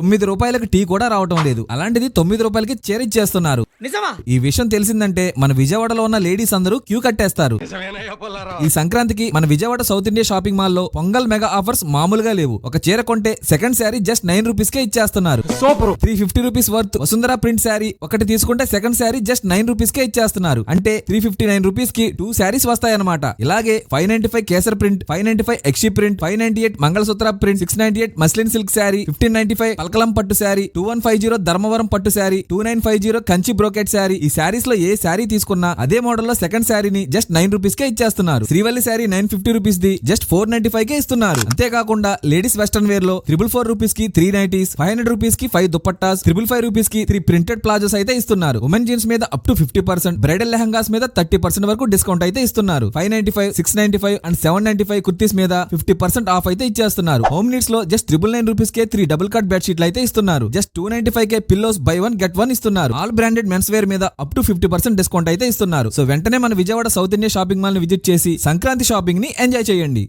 ₹9 tea కూడా రావటం లేదు. అలాంటిది ₹9 చీర ఇచ్చేస్తున్నారు. ఈ విషయం తెలిసిందంటే మన విజయవాడలో ఉన్న లేడీస్ అందరూ క్యూ కట్టేస్తారు. ఈ సంక్రాంతికి మన Vijayawada south India shopping mall లో పొంగల్ మెగా ఆఫర్స్ మామూలుగా లేవు. ఒక చీర కొంటే సెకండ్ శారీ జస్ట్ ₹9 కే ఇచ్చేస్తున్నారు. Super. ₹350 worth Vasundhara print sari ఒకటి తీసుకుంటే సెకండ్ శారీ జస్ట్ ₹9 కే ఇచ్చేస్తున్నారు. అంటే ₹359 కి 2 శారీస్ వస్తాయన్నమాట. ఇలాగే 595 కేసర్ ప్రింట్, 595 ఎక్షి print, 598 Mangalsutra print, 698 muslin silk sari, 1595 పల్కలం పట్టు శారీ, 2150 ధర్మవరం పట్టు శారీ, 2950 కంచి బ్రోకెట్ శారీ. ఈ శారీస్ లో ఏ శారీ తీసుకున్నా అదే మోడల్ లో సెకండ్ శారీని జస్ట్ ₹9 కే ఇచ్చేస్తున్నారు. శ్రీవల్లి శారీ ₹950 ది జస్ట్ ₹495 కే ఇస్తున్నారు. అంతేకాకుండా లేడీస్ వెస్టర్న్ వేర్ లో ₹444 కి 3 నైటీస్, ₹500 కి 5 దుపట్టాస్, ₹555 కి 3 ప్రింటెడ్ ప్లాజోస్ అయితే ఇస్తున్నారు. ఉమెన్ జీన్స్ మీద అప్ టు 50%, బ్రైడల్ లెహంగాస్ మీద 30% వరకు డిస్కౌంట్ అయితే ఇస్తున్నారు. 595, 695 అండ్ 795 కుర్తీస్ మీద 50% ఆఫ్ అయితే ఇచ్చేస్తున్నారు. హోమ్ నీడ్స్ లో జస్ట్ ₹999 కే 3 డబుల్ కట్ బెడ్ షీట్లు అయితే ఇస్తున్నారు. Just $295 K pillows by 1 get 1 ఇస్తున్నారు. ఆల్ బ్రాండెడ్ మెన్స్ వేర్ మీద అప్ టు 50% డిస్కౌంట్ అయితే ఇస్తున్నారు. సో వెంటనే మన Vijayawada south India shopping mall ని విజిట్ చేసి సంక్రాంతి షాపింగ్ ని ఎంజాయ్ చేయండి.